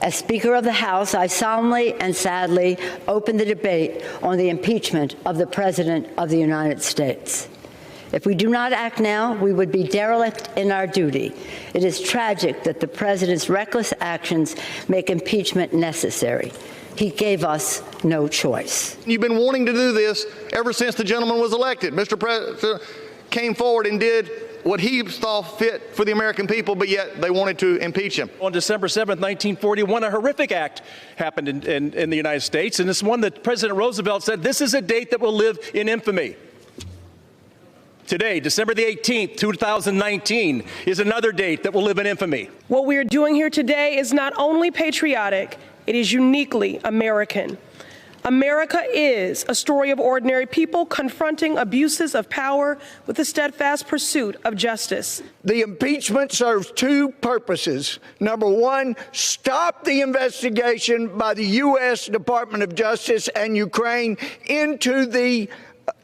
As Speaker of the House, I solemnly and sadly open the debate on the impeachment of the President of the United States. If we do not act now, we would be derelict in our duty. It is tragic that the President's reckless actions make impeachment necessary. He gave us no choice. You've been wanting to do this ever since the gentleman was elected. Mr. President came forward and did what he saw fit for the American people, but yet they wanted to impeach him. On December 7th, 1941, a horrific act happened in the United States, and it's one that President Roosevelt said, this is a date that will live in infamy. Today, December the 18th, 2019, is another date that will live in infamy. What we are doing here today is not only patriotic, it is uniquely American. America is a story of ordinary people confronting abuses of power with a steadfast pursuit of justice. The impeachment serves two purposes. Number one, stop the investigation by the U.S. Department of Justice and Ukraine into the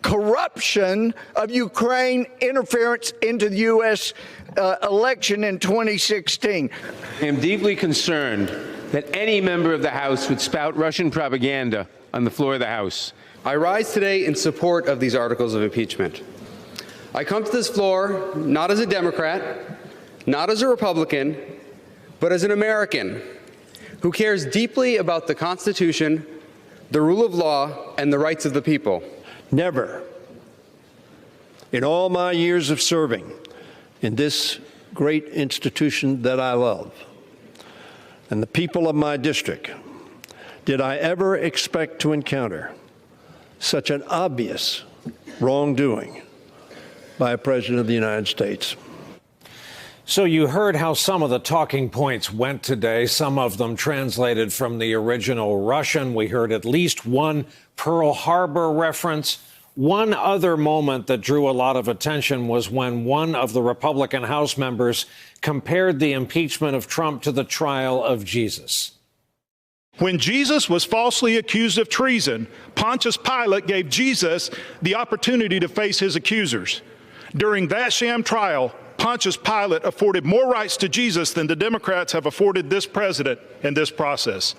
corruption of Ukraine interference into the U.S. Election in 2016. I am deeply concerned that any member of the House would spout Russian propaganda on the floor of the House. I rise today in support of these articles of impeachment. I come to this floor not as a Democrat, not as a Republican, but as an American who cares deeply about the Constitution, the rule of law, and the rights of the people. Never, in all my years of serving in this great institution that I love, and the people of my district, did I ever expect to encounter such an obvious wrongdoing by a President of the United States. So you heard how some of the talking points went today, some of them translated from the original Russian. We heard at least one Pearl Harbor reference. One other moment that drew a lot of attention was when one of the Republican House members compared the impeachment of Trump to the trial of Jesus. When Jesus was falsely accused of treason, Pontius Pilate gave Jesus the opportunity to face his accusers. During that sham trial, Pontius Pilate afforded more rights to Jesus than the Democrats have afforded this president in this process.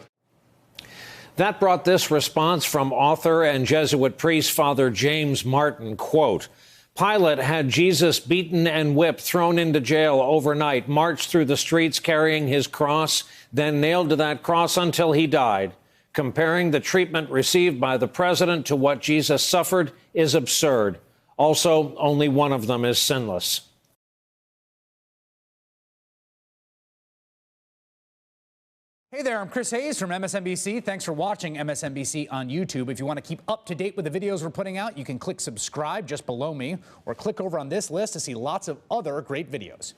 That brought this response from author and Jesuit priest Father James Martin, quote, Pilate had Jesus beaten and whipped, thrown into jail overnight, marched through the streets carrying his cross, then nailed to that cross until he died. Comparing the treatment received by the president to what Jesus suffered is absurd. Also, only one of them is sinless. Hey there, I'm Chris Hayes from MSNBC. Thanks for watching MSNBC on YouTube. If you want to keep up to date with the videos we're putting out, you can click subscribe just below me or click over on this list to see lots of other great videos.